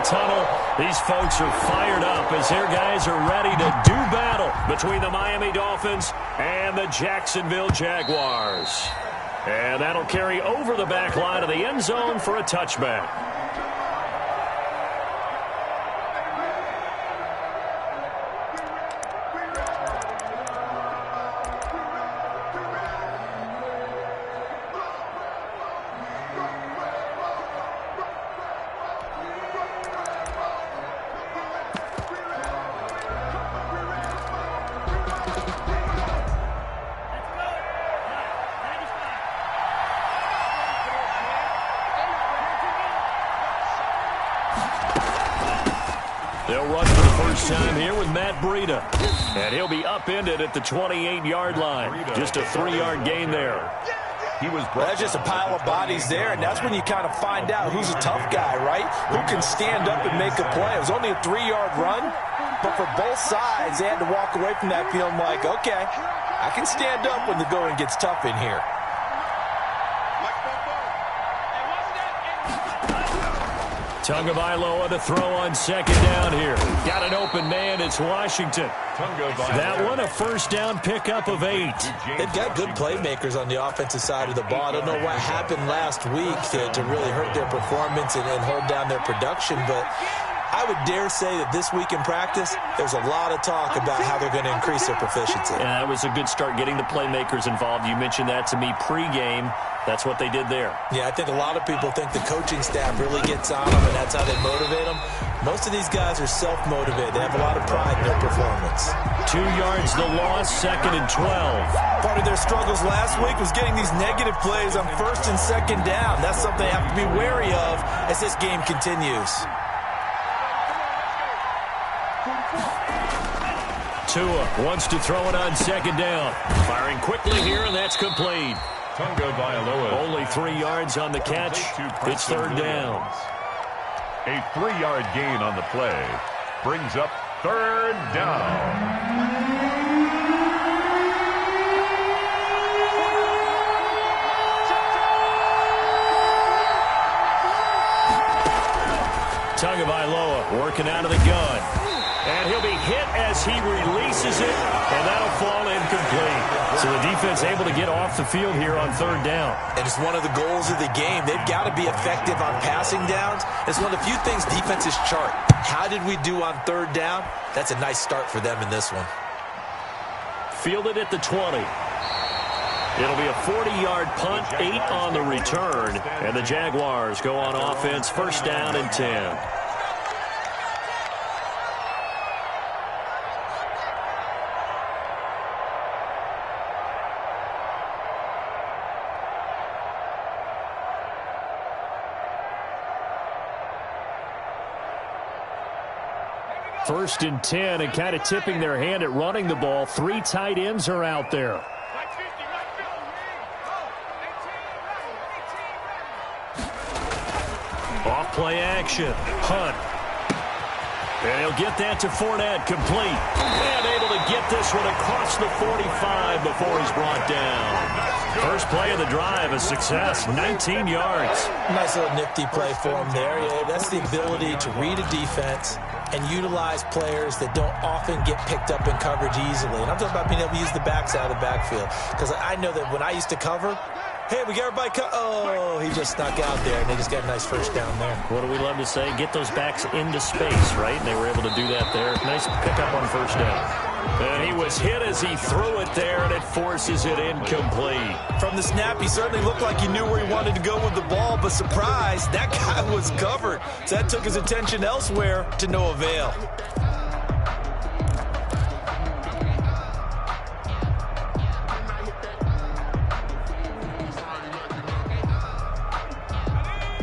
the tunnel. These folks are fired up as their guys are ready to do battle between the Miami Dolphins and the Jacksonville Jaguars. And that'll carry over the back line of the end zone for a touchback. They'll run for the first time here with Matt Breida. And he'll be upended at the 28-yard line. Just a 3-yard gain there. That's just a pile of bodies there, and that's when you kind of find out who's a tough guy, right? Who can stand up and make a play. It was only a 3-yard run, but for both sides, they had to walk away from that feeling like, okay, I can stand up when the going gets tough in here. Tagovailoa to throw on second down here. Got an open man. It's Washington. That one a first down pickup of 8. They've got good playmakers on the offensive side of the ball. I don't know what happened last week to really hurt their performance and hold down their production, but I would dare say that this week in practice, there's a lot of talk about how they're going to increase their proficiency. Yeah, that was a good start getting the playmakers involved. You mentioned that to me pregame. That's what they did there. Yeah, I think a lot of people think the coaching staff really gets on them, and that's how they motivate them. Most of these guys are self-motivated. They have a lot of pride in their performance. 2 yards the loss, 2nd and 12. Part of their struggles last week was getting these negative plays on 1st and 2nd down. That's something they have to be wary of as this game continues. Tua wants to throw it on 2nd down. Firing quickly here, and that's complete. Only 3 yards on the catch. It's 3rd down. A 3-yard gain on the play brings up 3rd down. Tagovailoa working out of the gun. And he'll be hit as he releases it, and that'll fall incomplete. So the defense able to get off the field here on 3rd down. And it's one of the goals of the game. They've got to be effective on passing downs. It's one of the few things defenses chart. How did we do on 3rd down? That's a nice start for them in this one. Fielded at the 20. It'll be a 40-yard punt, 8 on the return. And the Jaguars go on offense, 1st down and 10. First and 10, and kind of tipping their hand at running the ball. 3 tight ends are out there. Off play action. Hunt. And he'll get that to Fournette, complete. And able to get this one across the 45 before he's brought down. First play of the drive, a success, 19 yards. Nice little nifty play for him there. Yeah, that's the ability to read a defense and utilize players that don't often get picked up in coverage easily. And I'm talking about being able to use the backside of the backfield. Because I know that when I used to cover, hey, we got everybody oh, he just snuck out there, and they just got a nice first down there. What do we love to say? Get those backs into space, right? And they were able to do that there. Nice pickup on 1st down. And he was hit as he threw it there, and it forces it incomplete. From the snap, he certainly looked like he knew where he wanted to go with the ball, but surprise, that guy was covered. So that took his attention elsewhere to no avail.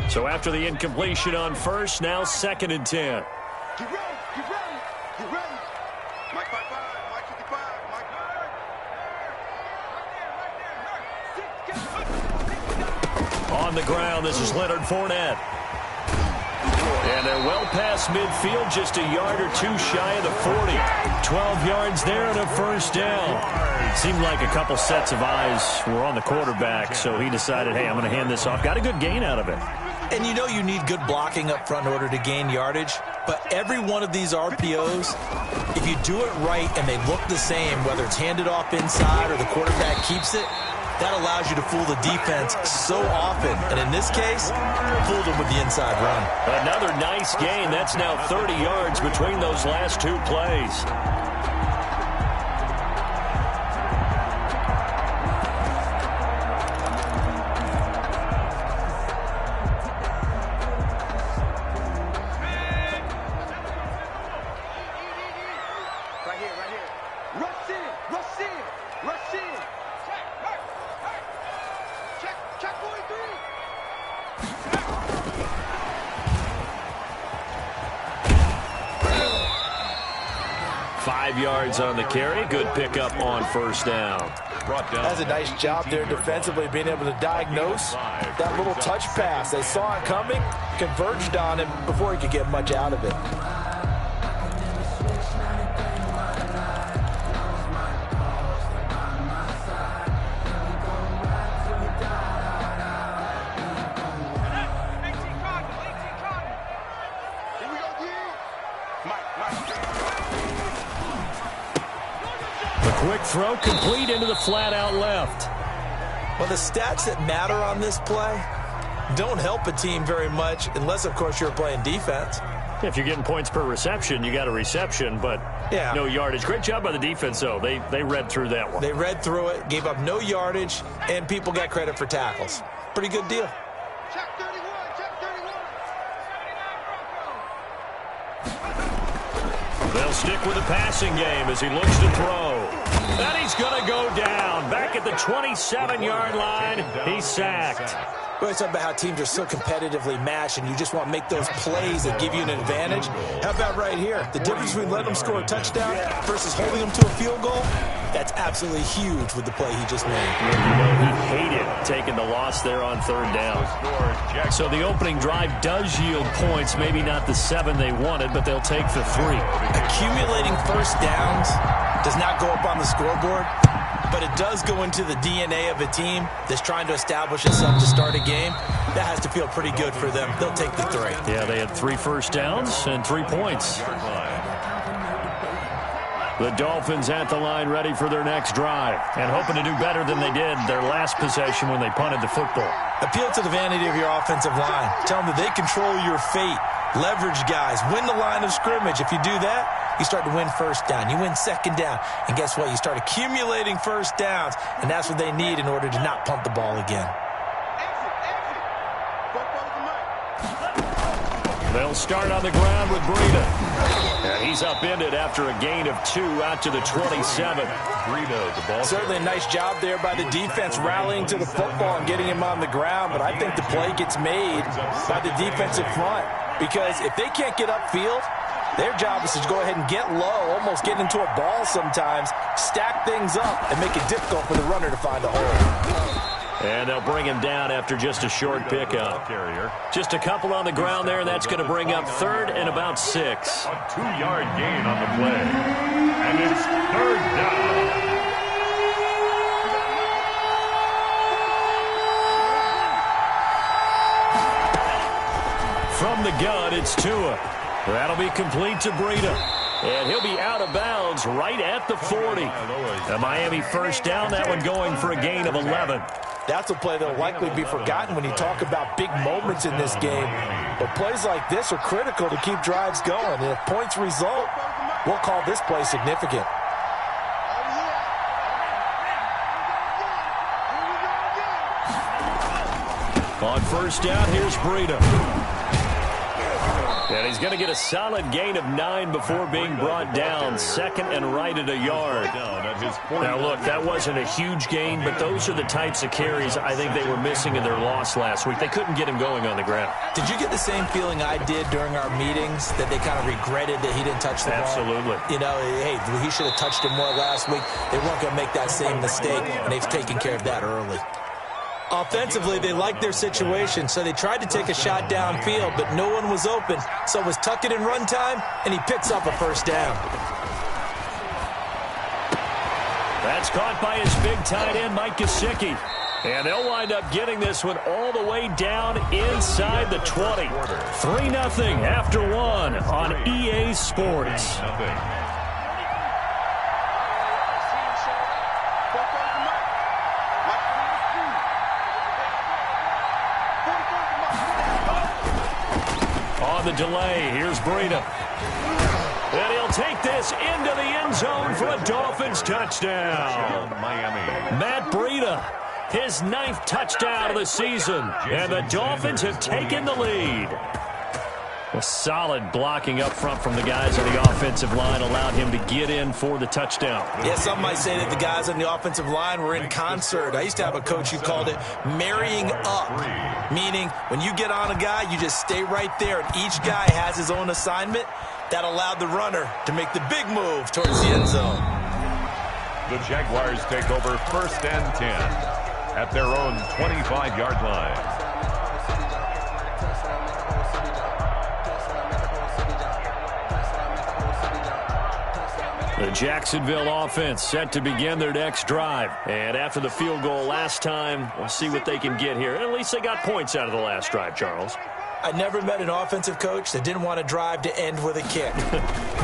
So after the incompletion on 1st, now 2nd and 10. On the ground, this is Leonard Fournette. And they're well past midfield, just a yard or 2 shy of the 40. 12 yards there and a 1st down. Seemed like a couple sets of eyes were on the quarterback, so he decided, hey, I'm going to hand this off. Got a good gain out of it. And you know you need good blocking up front in order to gain yardage. But every one of these RPOs, if you do it right and they look the same, whether it's handed off inside or the quarterback keeps it, that allows you to fool the defense so often. And in this case, fooled them with the inside run. Another nice gain. That's now 30 yards between those last two plays. Yards on the carry. Good pickup on first down. That's a nice job there defensively, being able to diagnose that little touch pass. They saw it coming, converged on him before he could get much out of it. Quick throw complete into the flat out left. Well, the stats that matter on this play don't help a team very much unless, of course, you're playing defense. If you're getting points per reception, you got a reception, but no yardage. Great job by the defense, though. They read through that one. They read through it, gave up no yardage, and people got credit for tackles. Pretty good deal. Check 31, check 31. They'll stick with the passing game as he looks to throw. And he's going to go down. Back at the 27-yard line, he's sacked. We always talk about how teams are so competitively matched, and you just want to make those plays that give you an advantage. How about right here? The difference between letting them score a touchdown versus holding them to a field goal, that's absolutely huge with the play he just made. He hated taking the loss there on third down. So the opening drive does yield points, maybe not the 7 they wanted, but they'll take the 3. Accumulating first downs does not go up on the scoreboard, but it does go into the DNA of a team that's trying to establish itself to start a game. That has to feel pretty good for them. They'll take the 3. Yeah, they had 3 first downs and 3 points. The Dolphins at the line ready for their next drive and hoping to do better than they did their last possession when they punted the football. Appeal to the vanity of your offensive line. Tell them that they control your fate. Leverage guys. Win the line of scrimmage. If you do that, you start to win first down. You win second down. And guess what? You start accumulating first downs, and that's what they need in order to not punt the ball again. They'll start on the ground with Breida. And he's upended after a gain of 2 out to the 27. Breida, the ball. Certainly a nice job there by the defense rallying to the football and getting him on the ground, but I think the play gets made by the defensive front because if they can't get upfield, their job is to go ahead and get low, almost get into a ball sometimes, stack things up, and make it difficult for the runner to find a hole. And they'll bring him down after just a short pickup. Just a couple on the ground there, and that's going to bring up 3rd and about 6. A 2-yard gain on the play. And it's 3rd down. From the gun, it's Tua. That'll be complete to Breida. And he'll be out of bounds right at the 40. A Miami first down, that one going for a gain of 11. That's a play that will likely be forgotten when you talk about big moments in this game. But plays like this are critical to keep drives going. And if points result, we'll call this play significant. On first down, here's Breida. And he's going to get a solid gain of 9 before being brought down. 2nd and right at a yard. Now, look, that wasn't a huge gain, but those are the types of carries I think they were missing in their loss last week. They couldn't get him going on the ground. Did you get the same feeling I did during our meetings, that they kind of regretted that he didn't touch the ball? Absolutely. You know, hey, he should have touched it more last week. They weren't going to make that same mistake, and they've taken care of that early. Offensively, they liked their situation, so they tried to take a shot downfield, but no one was open. So it was tuck it in run time, and he picks up a first down. That's caught by his big tight end, Mike Gesicki. And they'll wind up getting this one all the way down inside the 20. 3-0 after one on EA Sports. On the delay, here's Breida. And he'll take this into the end zone for a Dolphins touchdown. Matt Breida, his 9th touchdown of the season. And the Dolphins have taken the lead. A solid blocking up front from the guys on the offensive line allowed him to get in for the touchdown. Yeah, some might say that the guys on the offensive line were in concert. I used to have a coach who called it marrying up, meaning when you get on a guy, you just stay right there, and each guy has his own assignment. That allowed the runner to make the big move towards the end zone. The Jaguars take over 1st and 10 at their own 25-yard line. The Jacksonville offense set to begin their next drive. And after the field goal last time, we'll see what they can get here. At least they got points out of the last drive, Charles. I never met an offensive coach that didn't want to drive to end with a kick.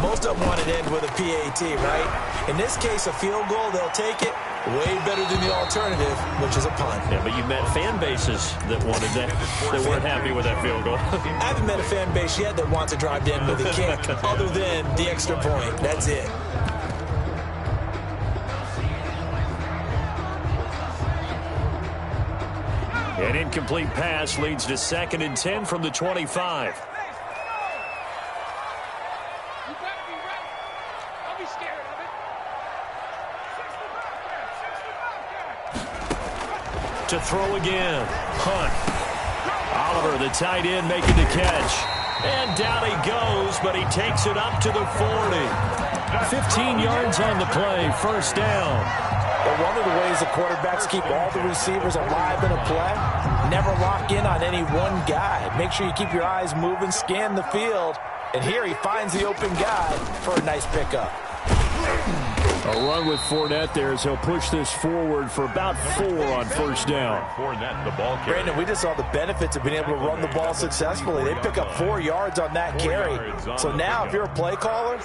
Most of them want to end with a PAT, right? In this case, a field goal, they'll take it. Way better than the alternative, which is a punt. Yeah, but you met fan bases that wanted that, that weren't happy with that field goal. I haven't met a fan base yet that wants to drive to end with a kick, other than the extra point. That's it. An incomplete pass leads to 2nd and 10 from the 25. To throw again. Hunt. Oliver, the tight end, making the catch. And down he goes, but he takes it up to the 40. 15 yards on the play, 1st down. But one of the ways the quarterbacks keep all the receivers alive in a play, never lock in on any one guy. Make sure you keep your eyes moving, scan the field. And here he finds the open guy for a nice pickup. A run with Fournette there as he'll push this forward for about 4 on 1st down. Fournette, the ball carrier. Brandon, we just saw the benefits of being able to run the ball successfully. They pick up 4 yards on that carry. So now if you're a play caller,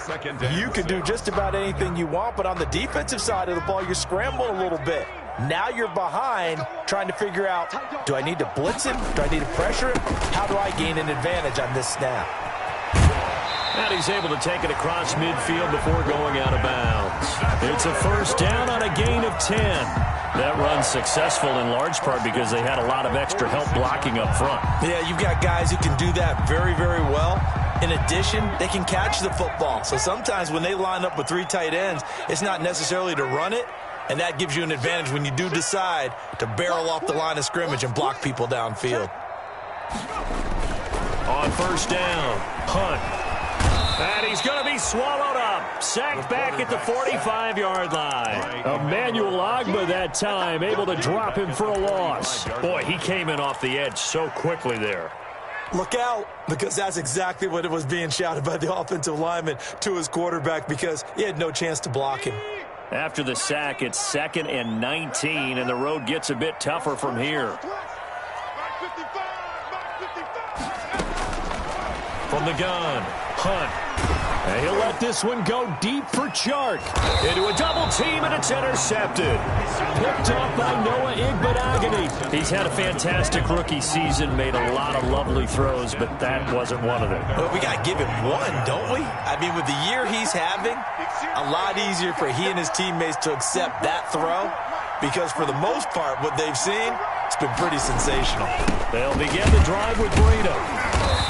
you can do just about anything you want. But on the defensive side of the ball, you're scrambling a little bit. Now you're behind trying to figure out, do I need to blitz him? Do I need to pressure him? How do I gain an advantage on this snap? And he's able to take it across midfield before going out of bounds. It's a 1st down on a gain of 10. That run's successful in large part because they had a lot of extra help blocking up front. Yeah, you've got guys who can do that very, very well. In addition, they can catch the football. So sometimes when they line up with 3 tight ends, it's not necessarily to run it, and that gives you an advantage when you do decide to barrel off the line of scrimmage and block people downfield. On 1st down, Hunt. And he's going to be swallowed up. Sacked back at the 45-yard line. Emmanuel Ogbah that time able to drop him for a loss. Boy, he came in off the edge so quickly there. Look out, because that's exactly what it was being shouted by the offensive lineman to his quarterback because he had no chance to block him. After the sack, it's 2nd and 19, and the road gets a bit tougher from here. From the gun, Hunt. And he'll let this one go deep for Chark. Into a double team, and it's intercepted. Picked off by Noah Igbenogany. He's had a fantastic rookie season, made a lot of lovely throws, but that wasn't one of them. Well, we got to give him one, don't we? I mean, with the year he's having, a lot easier for he and his teammates to accept that throw because for the most part, what they've seen, it's been pretty sensational. They'll begin the drive with Breida.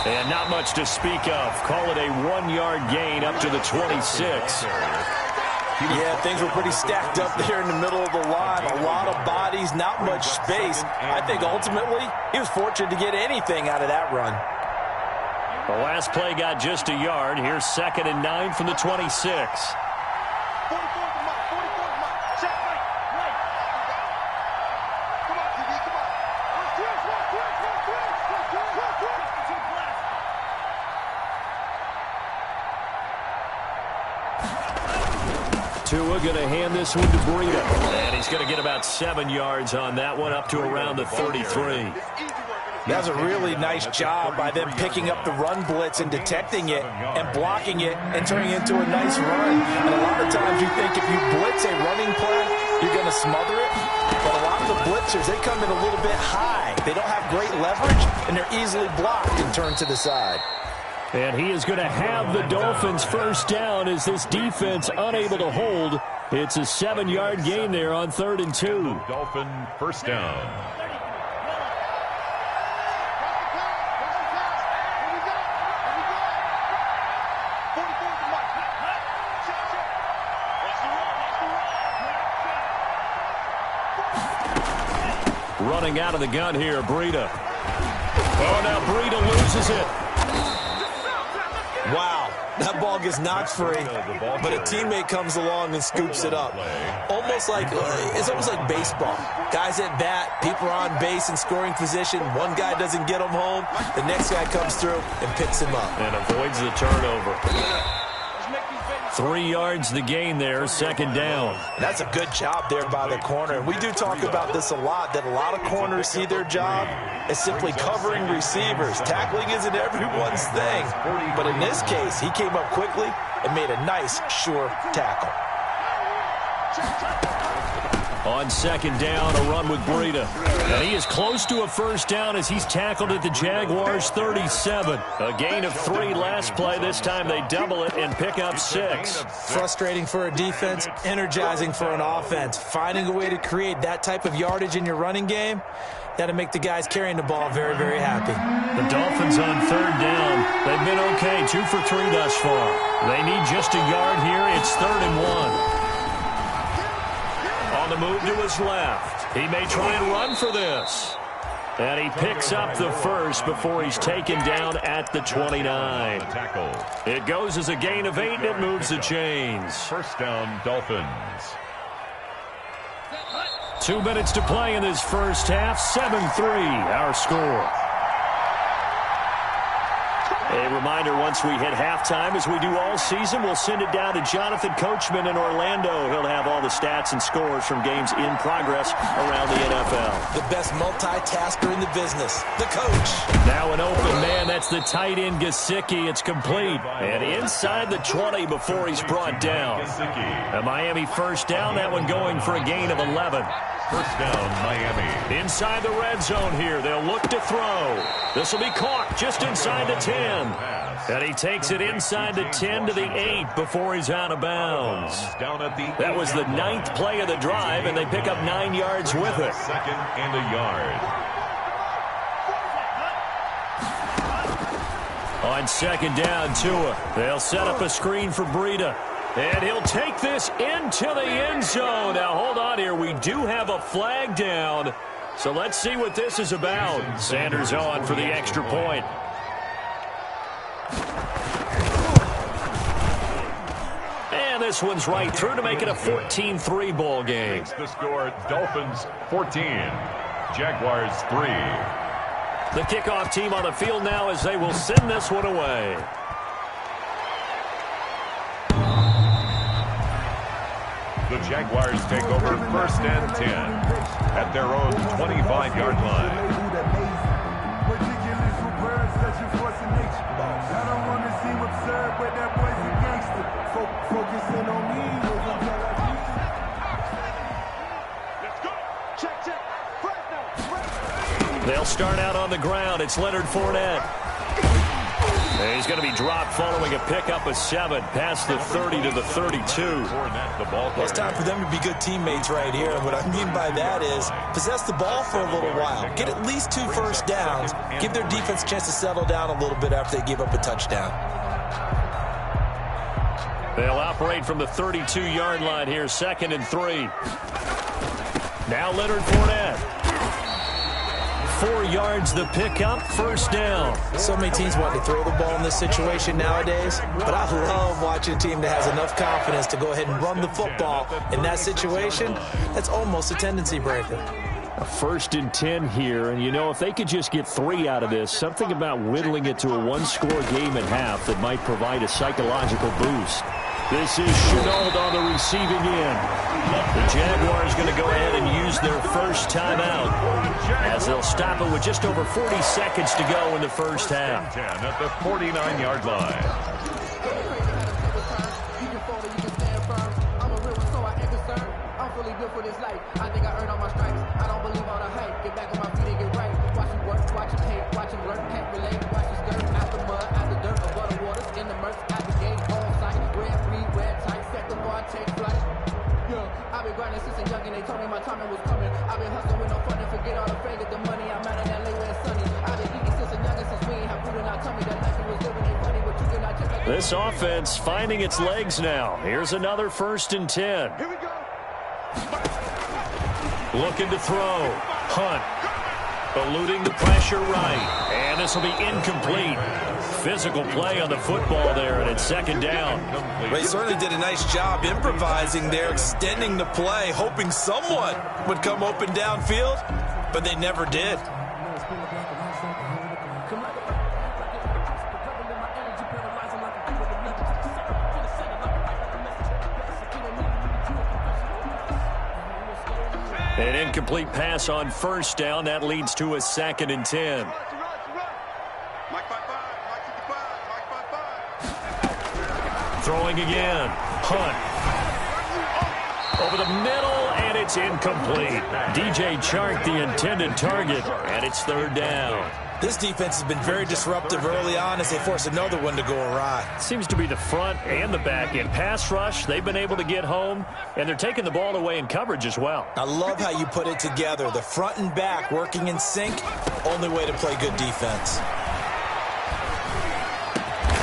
And not much to speak of. Call it a 1-yard gain up to the 26. Yeah, things were pretty stacked up there in the middle of the line. A lot of bodies, not much space. I think ultimately he was fortunate to get anything out of that run. The last play got just a yard. Here's 2nd and 9 from the 26. Tua going to hand this one to Breida. And he's going to get about 7 yards on that one, up to around the 33. That's a really nice job by them picking up the run blitz and detecting it and blocking it and turning it into a nice run. And a lot of times you think if you blitz a running play, you're going to smother it. But a lot of the blitzers, they come in a little bit high. They don't have great leverage, and they're easily blocked and turned to the side. And he is going to have the Dolphins first down as this defense unable to hold. It's a 7-yard gain there on 3rd and 2. Dolphin first down. Running out of the gun here, Breida. Oh, now Breida loses it. Wow, that ball gets knocked free, but a teammate comes along and scoops it up. It's almost like baseball. Guys at bat, people are on base in scoring position. One guy doesn't get him home. The next guy comes through and picks him up. And avoids the turnover. 3 yards the gain there, 2nd down. That's a good job there by the corner. And we do talk about this a lot, that a lot of corners see their job as simply covering receivers. Tackling isn't everyone's thing. But in this case, he came up quickly and made a nice, sure tackle. On 2nd down, a run with Breida. And he is close to a first down as he's tackled at the Jaguars' 37. A gain of 3 last play. This time they double it and pick up 6. Frustrating for a defense, energizing for an offense. Finding a way to create that type of yardage in your running game, that'll make the guys carrying the ball very, very happy. The Dolphins on 3rd down. They've been okay, 2 for 3 thus far. They need just a yard here. It's 3rd and 1. On the move to his left. He may try and run for this. And he picks up the first before he's taken down at the 29. It goes as a gain of 8, and it moves the chains. First down, Dolphins. 2 minutes to play in this first half. 7-3, our score. A reminder, once we hit halftime, as we do all season, we'll send it down to Jonathan Coachman in Orlando. He'll have all the stats and scores from games in progress around the NFL. The best multitasker in the business, the coach. Now an open man, that's the tight end Gesicki. It's complete. And inside the 20 before he's brought down. A Miami first down, that one going for a gain of 11. First down, Miami. Inside the red zone here. They'll look to throw. This will be caught just inside the 10. And he takes it inside the 10 to the 8 before he's out of bounds. That was the 9th play of the drive, and they pick up 9 yards with it. 2nd and a yard. On 2nd down, Tua. They'll set up a screen for Breida. And he'll take this into the end zone. Now, hold on here. We do have a flag down. So let's see what this is about. Sanders on for the extra point. And this one's right through to make it a 14-3 ball game. The score, Dolphins 14, Jaguars 3. The kickoff team on the field now as they will send this one away. The Jaguars take over 1st and 10 at their own 25-yard line. They'll start out on the ground. It's Leonard Fournette. And he's going to be dropped following a pickup of 7 past the 30 to the 32. It's time for them to be good teammates right here. And what I mean by that is possess the ball for a little while. Get at least 2 first downs. Give their defense a chance to settle down a little bit after they give up a touchdown. They'll operate from the 32-yard line here, 2nd and 3. Now Leonard Fournette. 4 yards the pickup, first down. So many teams want to throw the ball in this situation nowadays, but I love watching a team that has enough confidence to go ahead and run the football in that situation. That's almost a tendency breaker. A 1st and 10 here, and you know, if they could just get 3 out of this, something about whittling it to a 1-score game at half that might provide a psychological boost. This is Chenault on the receiving end. The Jaguars going to go ahead and use their first timeout as they'll stop it with just over 40 seconds to go in the first half. 10 at the 49-yard line. I'm fully built for this life. I think I earned all my stripes. I don't believe all the hype. Get back on my feet and get right. Watch him work, watch him hate, watch him learn, can't relate. Watch him skirt, out the mud, out the dirt, above the waters, in the murks, out the gate, on sight. Red free, red tight, set the bar, take flight. Yeah, I've been grinding since a young and they told me my timing was coming. I've been hustling with no fun and forget all the fame, get the money. I'm out in LA where it's sunny. I've been eating since a young and since we ain't have food in our tummy. That life was living ain't funny, but you cannot take it. This offense finding its legs now. Here's another 1st and 10. Here we go. Looking to throw. Hunt. Eluding the pressure right. And this will be incomplete. Physical play on the football there, and it's 2nd down. They certainly did a nice job improvising there, extending the play, hoping someone would come open downfield, but they never did. An incomplete pass on 1st down. That leads to a 2nd and 10. Mike 5-5, Mike 55, Mike 5-5. Throwing again. Hunt. Over the middle, and it's incomplete. DJ Chark, the intended target, and it's 3rd down. This defense has been very disruptive early on as they force another one to go awry. Seems to be the front and the back end. Pass rush, they've been able to get home, and they're taking the ball away in coverage as well. I love how you put it together. The front and back working in sync, only way to play good defense.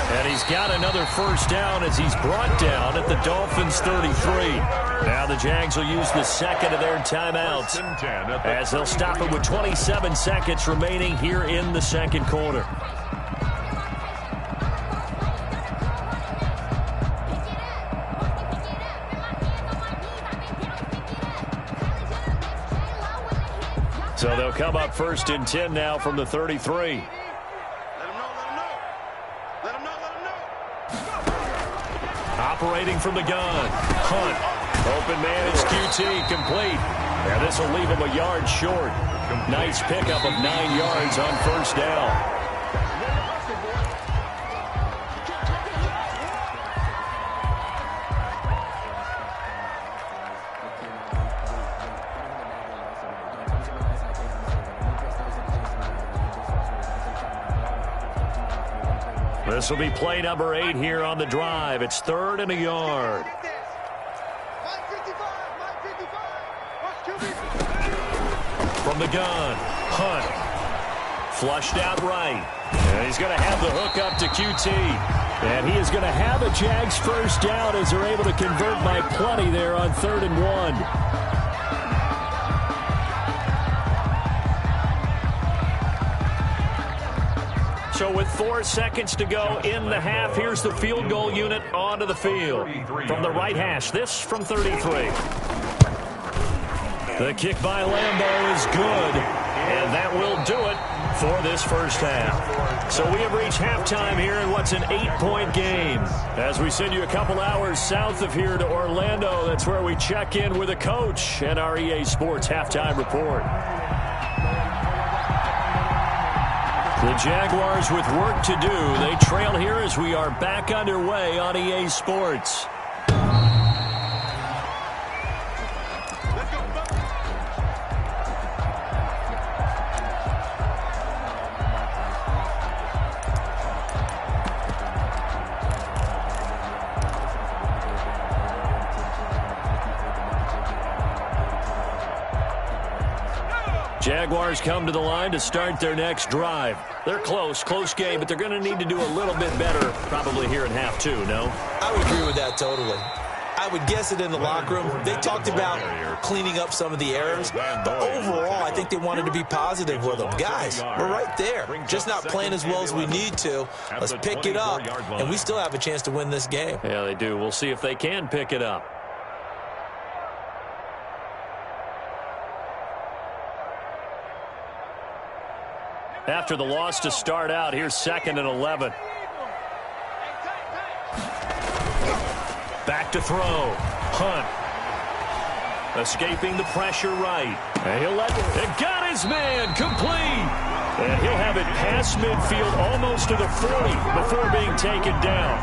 And he's got another 1st down as he's brought down at the Dolphins' 33. Now the Jags will use the 2nd of their timeouts as they'll stop it with 27 seconds remaining here in the 2nd quarter. So they'll come up 1st and 10 now from the 33. Operating from the gun. Hunt. Open man, it's QT, complete. And this will leave him a yard short. Nice pickup of 9 yards on 1st down. This will be play number 8 here on the drive. It's 3rd and a yard. From the gun, Hunt. Flushed out right. And he's going to have the hook up to QT. And he is going to have a Jags 1st down as they're able to convert by plenty there on 3rd and 1. So with 4 seconds to go in the half, here's the field goal unit onto the field. From the right hash, this from 33. The kick by Lambeau is good, and that will do it for this 1st half. So we have reached halftime here in what's an 8-point game. As we send you a couple hours south of here to Orlando, that's where we check in with a coach and our EA Sports halftime report. The Jaguars with work to do. They trail here as we are back underway on EA Sports. Jaguars come to the line to start their next drive. They're close game, but they're going to need to do a little bit better probably here in half 2, no? I would agree with that totally. I would guess it in the locker room. They talked about cleaning up some of the errors, but overall, I think they wanted to be positive with them. Guys, we're right there. Just not playing as well as we need to. Let's pick it up, and we still have a chance to win this game. Yeah, they do. We'll see if they can pick it up. After the loss to start out, here's 2nd and 11. Back to throw. Hunt. Escaping the pressure right. And he'll let it. Got his man. Complete. And he'll have it past midfield almost to the 40 before being taken down.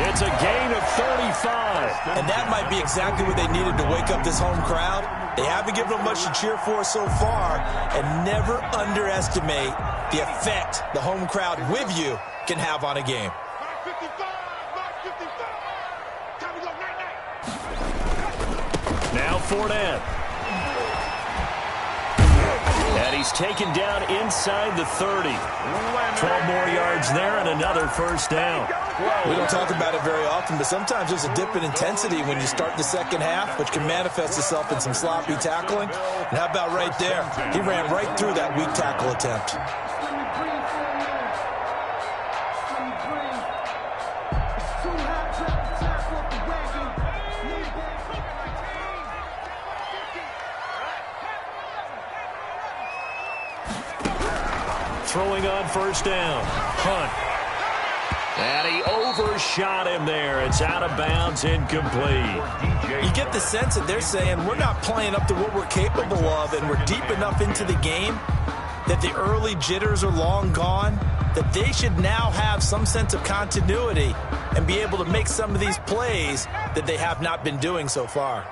It's a gain of 35. And that might be exactly what they needed to wake up this home crowd. They haven't given them much to cheer for so far. And never underestimate the effect the home crowd with you can have on a game. Now Fournette. And he's taken down inside the 30. 12 more yards there and another first down. We don't talk about it very often, but sometimes there's a dip in intensity when you start the second half, which can manifest itself in some sloppy tackling. And how about right there? He ran right through that weak tackle attempt. Throwing on first down. Hunt. And he overshot him there. It's out of bounds, incomplete. You get the sense that they're saying we're not playing up to what we're capable of, and we're deep enough into the game that the early jitters are long gone, that they should now have some sense of continuity and be able to make some of these plays that they have not been doing so far.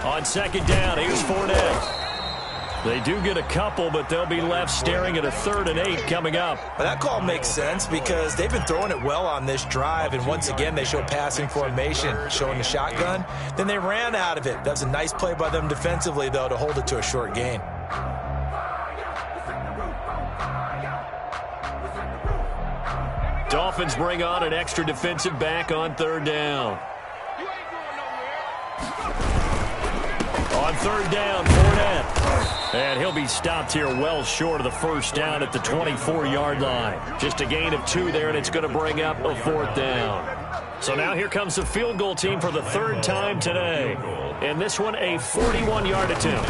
On second down, here's Fournette. They do get a couple, but they'll be left staring at a 3rd and 8 coming up. But that call makes sense because they've been throwing it well on this drive, and once again they show passing formation, showing the shotgun. Then they ran out of it. That was a nice play by them defensively, though, to hold it to a short gain. Dolphins bring on an extra defensive back on 3rd down. On 3rd down, Fournette. And he'll be stopped here well short of the first down at the 24-yard line. Just a gain of 2 there, and it's going to bring up a 4th down. So now here comes the field goal team for the 3rd time today. And this one, a 41-yard attempt.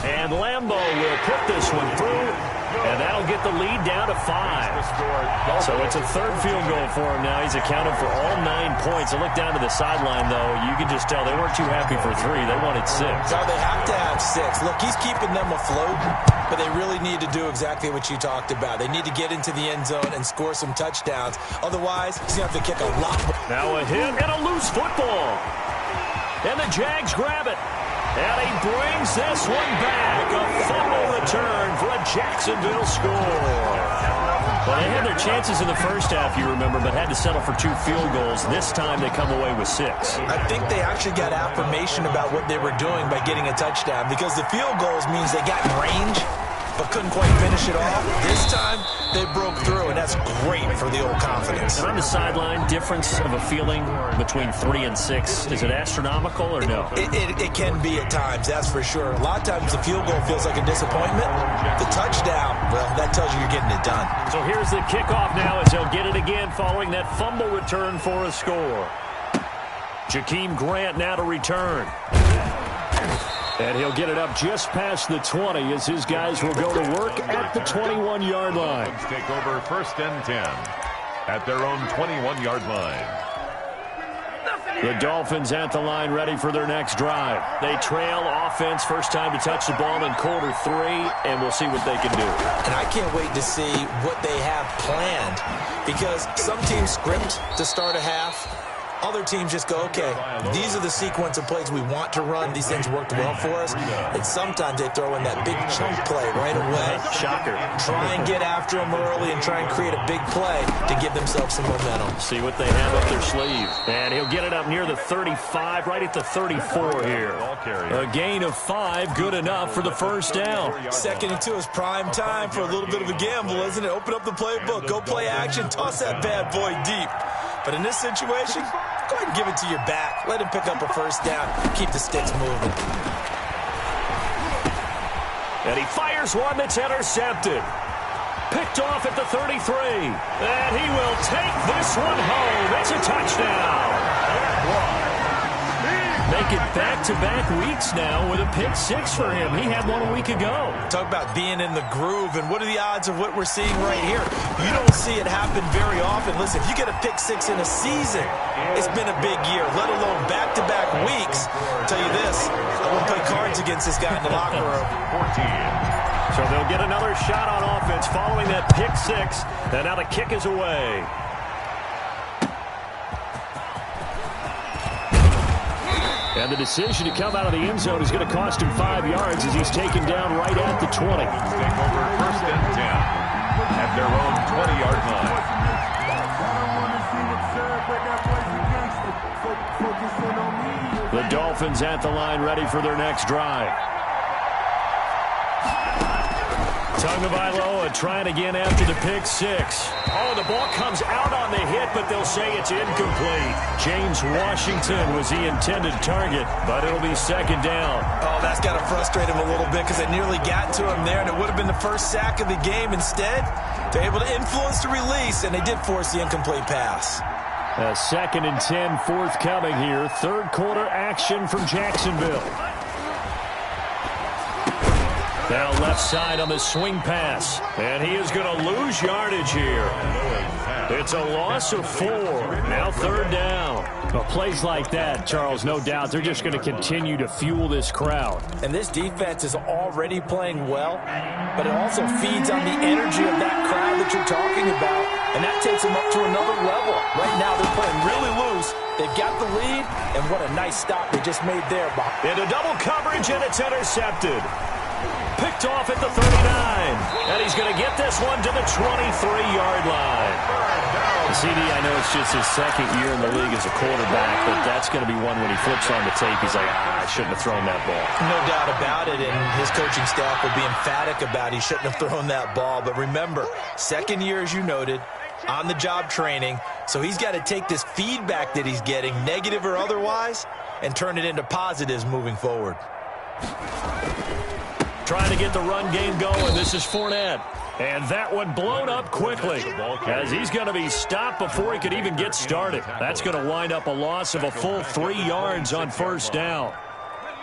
And Lambeau will put this one through. And that'll get the lead down to 5. So it's a 3rd field goal for him now. He's accounted for all 9 points. I look down to the sideline, though. You can just tell they weren't too happy for 3. They wanted 6. No, they have to have 6. Look, he's keeping them afloat, but they really need to do exactly what you talked about. They need to get into the end zone and score some touchdowns. Otherwise, he's going to have to kick a lot more. Now a hit and a loose football. And the Jags grab it. And he brings this one back. A fumble return for a Jacksonville score. Well, they had their chances in the first half, you remember, but had to settle for 2 field goals. This time they come away with 6. I think they actually got affirmation about what they were doing by getting a touchdown, because the field goals means they got in range but couldn't quite finish it off. This time, they broke through, and that's great for the old confidence. And on the sideline, difference of a feeling between 3 and 6, is it astronomical or no? It can be at times, that's for sure. A lot of times the field goal feels like a disappointment. The touchdown, well, that tells you you're getting it done. So here's the kickoff now as he'll get it again following that fumble return for a score. Jakeem Grant now to return. And he'll get it up just past the 20 as his guys will go to work at the 21-yard line. Take over 1st and 10 at their own 21-yard line. The Dolphins at the line ready for their next drive. They trail offense, first time to touch the ball in quarter 3, and we'll see what they can do. And I can't wait to see what they have planned, because some teams script to start a half. Other teams just go, okay, these are the sequence of plays we want to run. These things worked well for us. And sometimes they throw in that big chunk play right away. Shocker. Try and get after them early and try and create a big play to give themselves some momentum. See what they have up their sleeve. And he'll get it up near the 35, right at the 34 here. A gain of 5, good enough for the first down. 2nd and 2 is prime time for a little bit of a gamble, isn't it? Open up the playbook, go play action, toss that bad boy deep. But in this situation, go ahead and give it to your back. Let him pick up a first down. Keep the sticks moving. And he fires one that's intercepted. Picked off at the 33. And he will take this one home. It's a touchdown. Make it back-to-back weeks now with a pick six for him. He had one a week ago. Talk about being in the groove, and what are the odds of what we're seeing right here? You don't see it happen very often. Listen, if you get a pick six in a season, it's been a big year, let alone back-to-back weeks. I'll tell you this, I wouldn't play cards against this guy in the locker room. 14. So they'll get another shot on offense following that pick six, and now the kick is away. And the decision to come out of the end zone is going to cost him 5 yards as he's taken down right at the 20. Take over first and 10 at their own 20-yard line. The Dolphins at the line ready for their next drive. Tagovailoa trying again after the pick six. Oh, the ball comes out on the hit, but they'll say it's incomplete. James Washington was the intended target, but it'll be second down. Oh, that's got to frustrate him a little bit because they nearly got to him there, and it would have been the first sack of the game. Instead, they're able to influence the release, and they did force the incomplete pass. A 2nd and 10 forthcoming here. Third quarter action from Jacksonville. Now left side on the swing pass. And he is going to lose yardage here. It's a loss of 4. Now third down. Well, plays like that, Charles, no doubt, they're just going to continue to fuel this crowd. And this defense is already playing well, but it also feeds on the energy of that crowd that you're talking about, and that takes them up to another level. Right now, they're playing really loose. They've got the lead, and what a nice stop they just made there, Bob. Into double coverage, and it's intercepted. Picked off at the 39. And he's going to get this one to the 23-yard line. CD, I know it's just his second year in the league as a quarterback, but that's going to be one when he flips on the tape, he's like, I shouldn't have thrown that ball. No doubt about it, and his coaching staff will be emphatic about he shouldn't have thrown that ball. But remember, second year, as you noted, on-the-job training, so he's got to take this feedback that he's getting, negative or otherwise, and turn it into positives moving forward. Trying to get the run game going. This is Fournette. And that one blown up quickly as he's going to be stopped before he could even get started. That's going to wind up a loss of a full 3 yards on first down.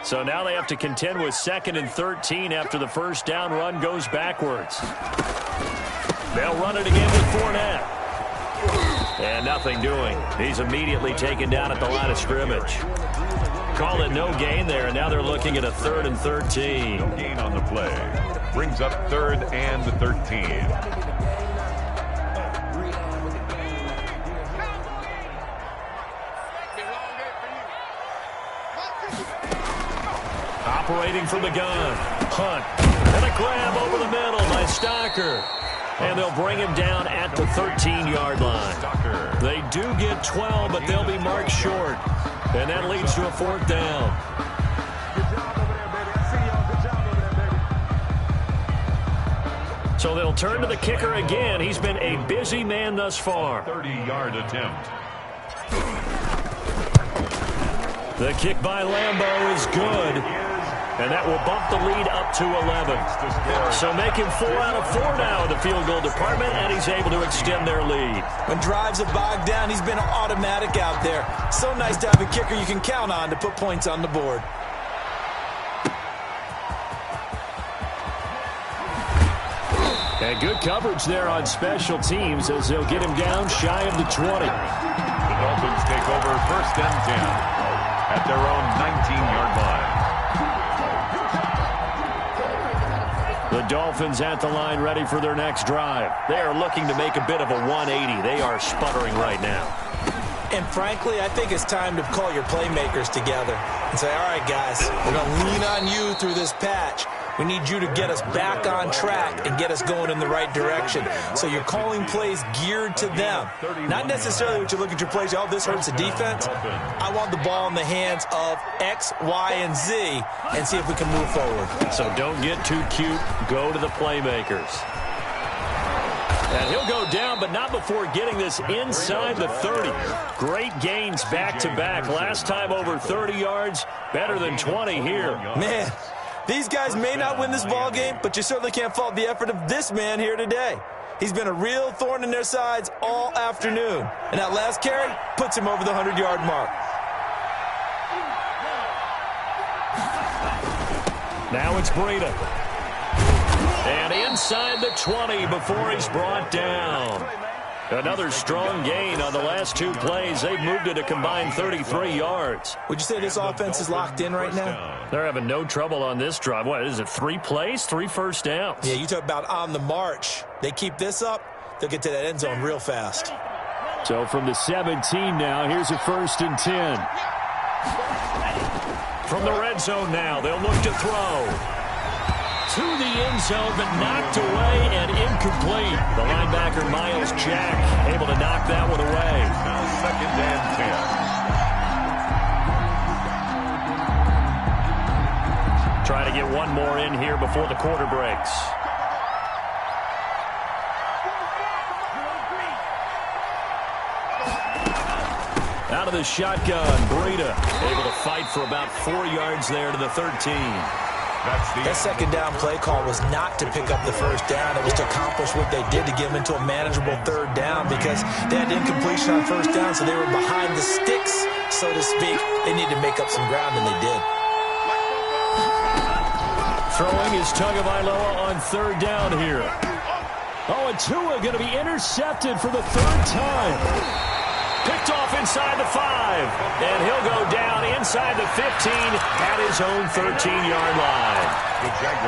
So now they have to contend with 2nd and 13 after the first down run goes backwards. They'll run it again with Fournette. And nothing doing. He's immediately taken down at the line of scrimmage. Call it no gain there, and now they're looking at a 3rd and 13. No gain on the play. Brings up 3rd and 13. Operating from the gun. Hunt. And a grab over the middle by Stocker. And they'll bring him down at the 13-yard line. They do get 12, but they'll be marked short. And that leads to a 4th down. So they'll turn to the kicker again. He's been a busy man thus far. 30-yard attempt. The kick by Lambeau is good. And that will bump the lead up to 11. So making 4 out of 4 now in the field goal department, and he's able to extend their lead. When drives are bogged down, he's been automatic out there. So nice to have a kicker you can count on to put points on the board. And good coverage there on special teams as they'll get him down shy of the 20. The Dolphins take over first and 10 at their own 19-yard line. The Dolphins at the line ready for their next drive. They are looking to make a bit of a 180. They are sputtering right now. And frankly, I think it's time to call your playmakers together and say, all right, guys, we're going to lean on you through this patch. We need you to get us back on track and get us going in the right direction. So you're calling plays geared to them. Not necessarily what you look at your plays, oh, this hurts the defense. I want the ball in the hands of X, Y, and Z and see if we can move forward. So don't get too cute. Go to the playmakers. And he'll go down, but not before getting this inside the 30. Great gains back-to-back. Last time over 30 yards, better than 20 here. Man. These guys may not win this ball game, but you certainly can't fault the effort of this man here today. He's been a real thorn in their sides all afternoon. And that last carry puts him over the 100-yard mark. Now it's Breida. And inside the 20 before he's brought down. Another strong gain on the last 2 plays. They've moved it a combined 33 yards. Would you say this offense is locked in right now? They're having no trouble on this drive. What is it, 3 plays, 3 first downs? Yeah, you talk about on the march. They keep this up, they'll get to that end zone real fast. So from the 17 now, here's a 1st and 10. From the red zone now, they'll look to throw. To the end zone, but knocked away and incomplete. The linebacker, Miles Jack, able to knock that one away. Now 2nd and 10. Trying to get one more in here before the quarter breaks. Out of the shotgun, Breida able to fight for about 4 yards there to the 13. That 2nd down play call was not to pick up the 1st down. It was to accomplish what they did to get them into a manageable 3rd down because they had incompletion on 1st down, so they were behind the sticks, so to speak. They needed to make up some ground, and they did. Throwing is Tagovailoa on 3rd down here. Oh, and Tua going to be intercepted for the 3rd time. Picked off inside the 5, and he'll go down inside the 15 at his own 13-yard line.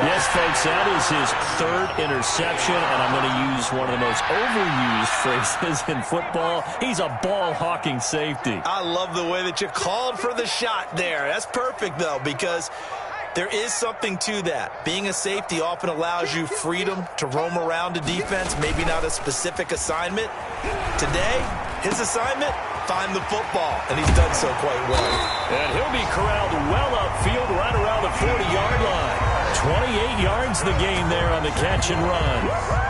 Yes, folks, that is his 3rd interception, and I'm going to use one of the most overused phrases in football. He's a ball-hawking safety. I love the way that you called for the shot there. That's perfect, though, because there is something to that. Being a safety often allows you freedom to roam around a defense, maybe not a specific assignment. Today, his assignment, find the football, and he's done so quite well. And he'll be corralled well upfield right around the 40-yard line. 28 yards the gain there on the catch and run.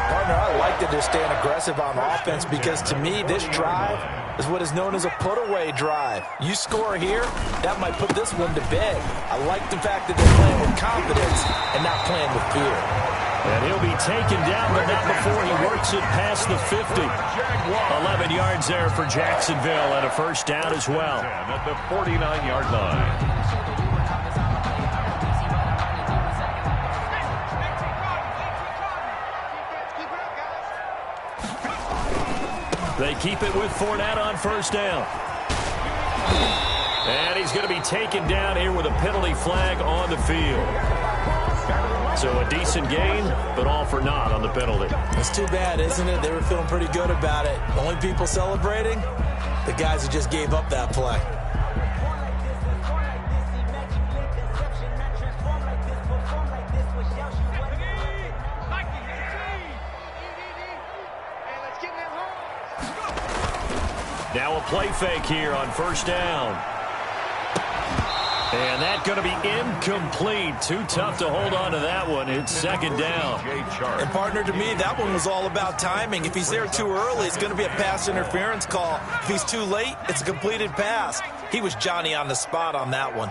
Partner, I like that they're staying aggressive on offense because, to me, this drive is what is known as a put-away drive. You score here, that might put this one to bed. I like the fact that they're playing with confidence and not playing with fear. And he'll be taken down, but not before he works it past the 50. 11 yards there for Jacksonville and a 1st down as well. At the 49-yard line. They keep it with Fournette on 1st down. And he's going to be taken down here with a penalty flag on the field. So a decent gain, but all for naught on the penalty. It's too bad, isn't it? They were feeling pretty good about it. The only people celebrating, the guys who just gave up that play. Now a play fake here on 1st down. And that's going to be incomplete. Too tough to hold on to that one. It's 2nd down. And, partner, to me, that one was all about timing. If he's there too early, it's going to be a pass interference call. If he's too late, it's a completed pass. He was Johnny on the spot on that one.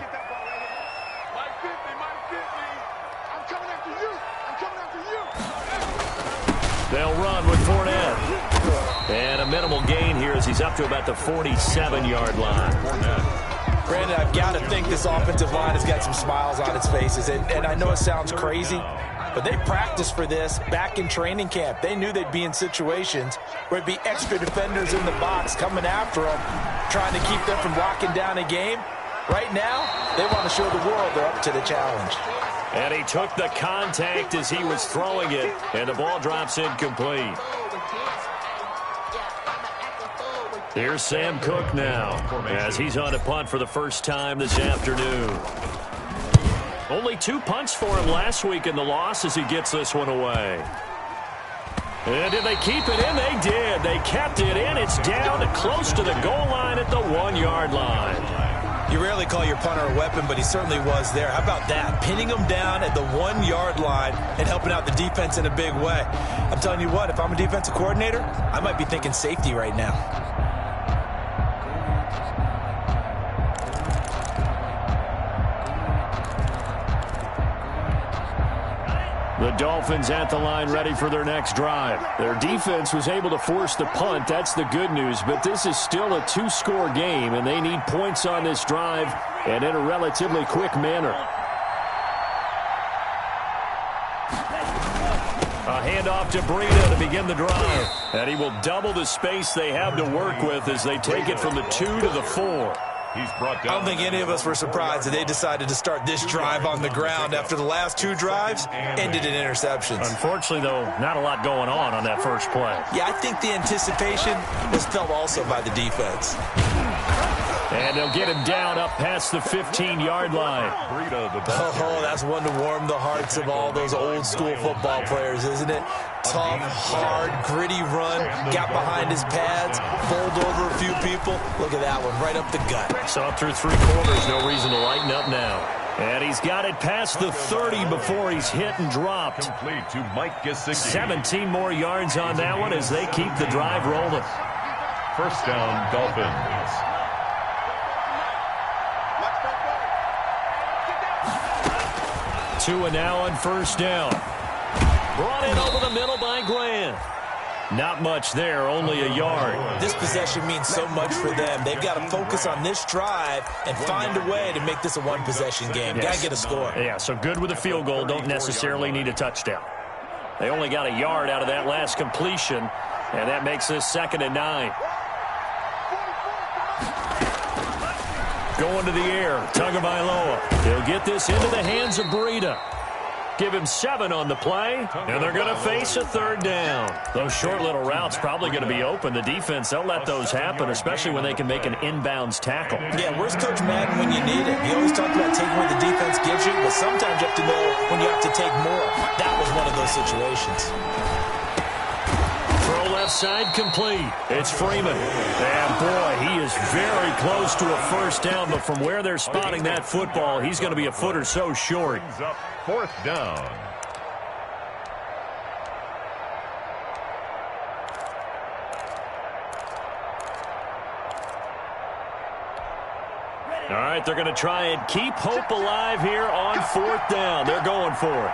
They'll run with Fournette. And a minimal gain here as he's up to about the 47-yard line. Brandon, I've got to think this offensive line has got some smiles on its faces. And I know it sounds crazy, but they practiced for this back in training camp. They knew they'd be in situations where it'd be extra defenders in the box coming after them, trying to keep them from locking down a game. Right now, they want to show the world they're up to the challenge. And he took the contact as he was throwing it, and the ball drops incomplete. Here's Sam Cook now as he's on a punt for the 1st time this afternoon. Only 2 punts for him last week in the loss as he gets this one away. And did they keep it in? They did. They kept it in. It's down close to the goal line at the 1-yard line. You rarely call your punter a weapon, but he certainly was there. How about that? Pinning him down at the 1-yard line and helping out the defense in a big way. I'm telling you what, if I'm a defensive coordinator, I might be thinking safety right now. The Dolphins at the line ready for their next drive. Their defense was able to force the punt. That's the good news. But this is still a 2-score game, and they need points on this drive and in a relatively quick manner. A handoff to Breida to begin the drive. And he will double the space they have to work with as they take it from the 2 to the 4. He's brought down. I don't think any of us were surprised that they decided to start this drive on the ground after the last 2 drives ended in interceptions. Unfortunately, though, not a lot going on that first play. Yeah, I think the anticipation was felt also by the defense. And they'll get him down up past the 15-yard line. Oh, that's one to warm the hearts of all those old-school football players, isn't it? Tough, hard, gritty run, got behind his pads, bowled over a few people. Look at that one, right up the gut. Saw it through 3 quarters, no reason to lighten up now. And he's got it past the 30 before he's hit and dropped. Complete to Mike Gesicki. 17 more yards on that one as they keep the drive rolling. First down, Dolphins. Tua now on first down. Brought in over the middle by Grant. Not much there, only a yard. This possession means so much for them. They've got to focus on this drive and find a way to make this a one-possession game. Yes. Got to get a score. Yeah, so good with a field goal. Don't necessarily need a touchdown. They only got a yard out of that last completion, and that makes this 2nd and 9. Going to the air, Tagovailoa. He'll get this into the hands of Breida. Give him 7 on the play, and they're going to face a 3rd down. Those short little routes probably going to be open. The defense, they'll let those happen, especially when they can make an inbounds tackle. Yeah, where's Coach Madden when you need him? He always talks about taking what the defense gives you, but sometimes you have to know when you have to take more. That was one of those situations. Throw left side complete. It's Freeman. And boy, he is very close to a first down, but from where they're spotting that football, he's going to be a foot or so short. 4th down. All right, they're going to try and keep hope alive here on 4th down. They're going for it.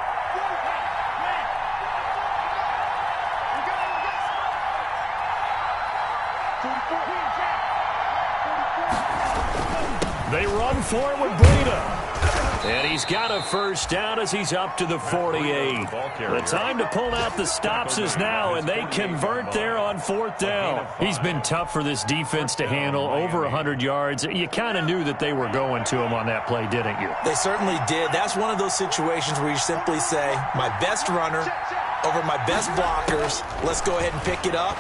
They run for it with Breida. And he's got a first down as he's up to the 48. The time to pull out the stops is now, and they convert there on 4th down. He's been tough for this defense to handle, over 100 yards. You kind of knew that they were going to him on that play, didn't you? They certainly did. That's one of those situations where you simply say, my best runner over my best blockers. Let's go ahead and pick it up.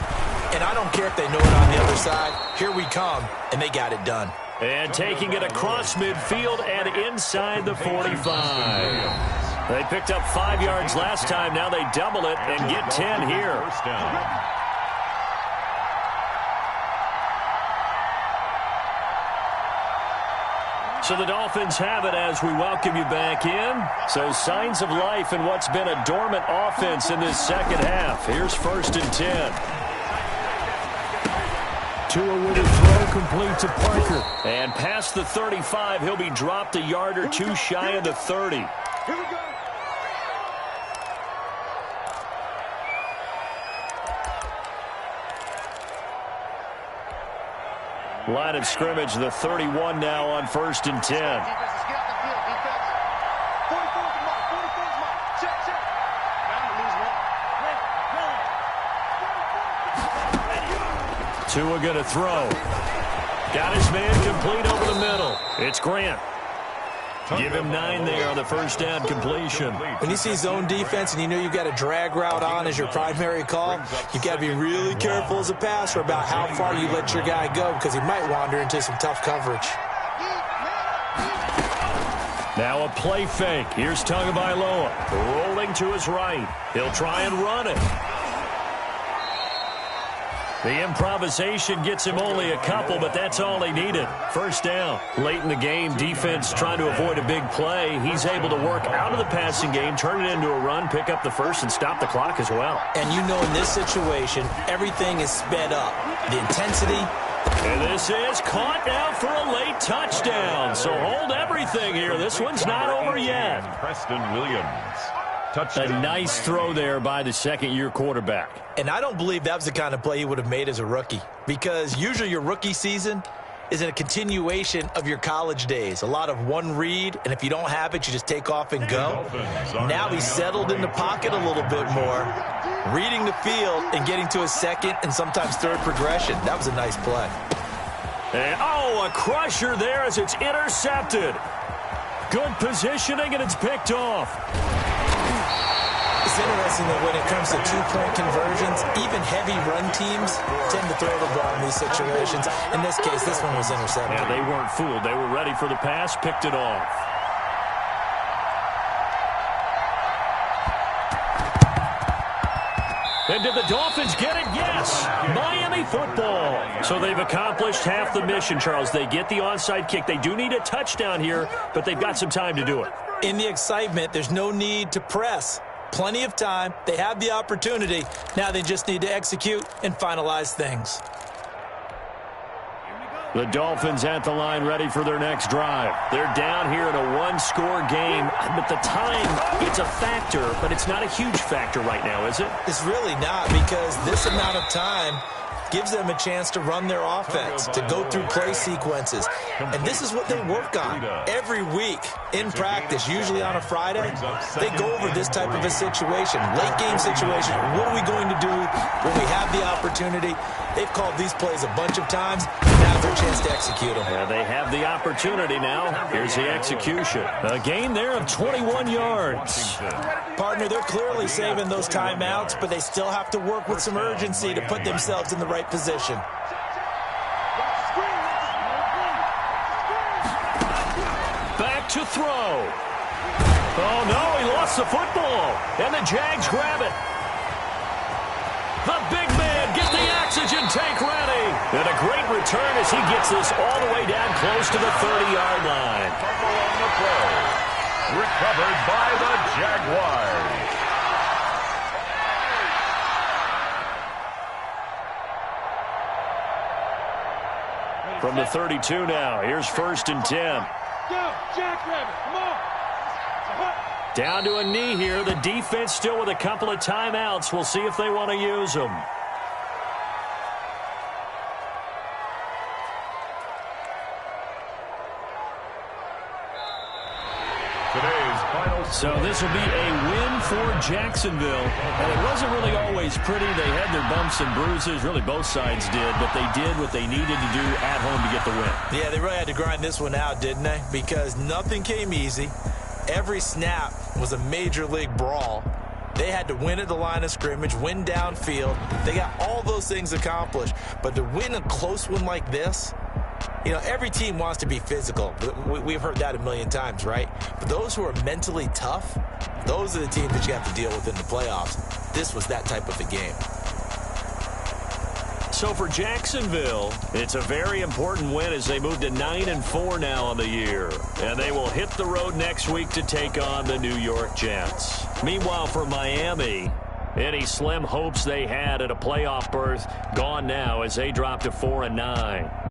And I don't care if they know it on the other side. Here we come, and they got it done. And taking it across midfield and inside the 45. They picked up 5 yards last time. Now they double it and get 10 here. First down. So the Dolphins have it as we welcome you back in. So signs of life in what's been a dormant offense in this second half. Here's 1st and 10. Tua with a throw complete to Parker. And past the 35, he'll be dropped a yard or 2 shy of the 30. Here we go. Line of scrimmage, the 31 now on 1st and 10. Defense, get out the field, defense. 44's the mark, 44's mark. Check, check. I'm going to lose one. Tua going to throw. Got his man complete over the middle. It's Grant. Give him 9 there on the first down completion. When you see zone defense and you know you've got a drag route on as your primary call, you've got to be really careful as a passer about how far you let your guy go because he might wander into some tough coverage. Now a play fake. Here's Tagovailoa rolling to his right. He'll try and run it. The improvisation gets him only a couple, but that's all he needed. First down. Late in the game, defense trying to avoid a big play. He's able to work out of the passing game, turn it into a run, pick up the first, and stop the clock as well. And you know in this situation, everything is sped up. The intensity. And this is caught now for a late touchdown. So hold everything here. This one's not over yet. Preston Williams. A nice throw there by the second-year quarterback. And I don't believe that was the kind of play he would have made as a rookie. Because usually your rookie season, is a continuation of your college days. A lot of one read, and if you don't have it, you just take off and go. Now he's settled in the pocket a little bit more, reading the field and getting to his second and sometimes third progression. That was a nice play. And, a crusher there as it's intercepted. Good positioning, and it's picked off. It's interesting that when it comes to two-point conversions, even heavy run teams tend to throw the ball in these situations. In this case, this one was intercepted. Yeah, they weren't fooled. They were ready for the pass, picked it off. And did the Dolphins get it? Yes. Miami football. So they've accomplished half the mission, Charles. They get the onside kick. They do need a touchdown here, but they've got some time to do it. In the excitement, there's no need to press. Plenty of time. They have the opportunity. Now they just need to execute and finalize things. The Dolphins at the line ready for their next drive. They're down here in a one-score game, but the time, it's a factor, but it's not a huge factor right now, is it? It's really not, because this amount of time gives them a chance to run their offense, to go through play sequences. And this is what they work on every week in practice, usually on a Friday. They go over this type of a situation, late game situation. What are we going to do when we have the opportunity? They've called these plays a bunch of times. Now's their chance to execute them. Yeah, they have the opportunity now. Here's the execution. A gain there of 21 yards. Partner, they're clearly saving those timeouts, but they still have to work with some urgency to put themselves in the right position. Back to throw. Oh, no, he lost the football. And the Jags grab it. The big man, get the oxygen tank ready. And a great return as he gets this all the way down close to the 30-yard line. On the play. Recovered by the Jaguars. From the 32 now, here's 1st and 10. Go, Jackrabbit, come on. Down to a knee here. The defense still with a couple of timeouts. We'll see if they want to use them. So this will be a win for Jacksonville. And it wasn't really always pretty. They had their bumps and bruises. Really, both sides did. But they did what they needed to do at home to get the win. Yeah, they really had to grind this one out, didn't they? Because nothing came easy. Every snap was a major league brawl. They had to win at the line of scrimmage, win downfield. They got all those things accomplished. But to win a close one like this, you know, every team wants to be physical. We've heard that a million times, right? But those who are mentally tough, those are the teams that you have to deal with in the playoffs. This was that type of a game. So for Jacksonville, it's a very important win as they move to 9-4 now on the year. And they will hit the road next week to take on the New York Jets. Meanwhile, for Miami, any slim hopes they had at a playoff berth gone now as they drop to 4-9.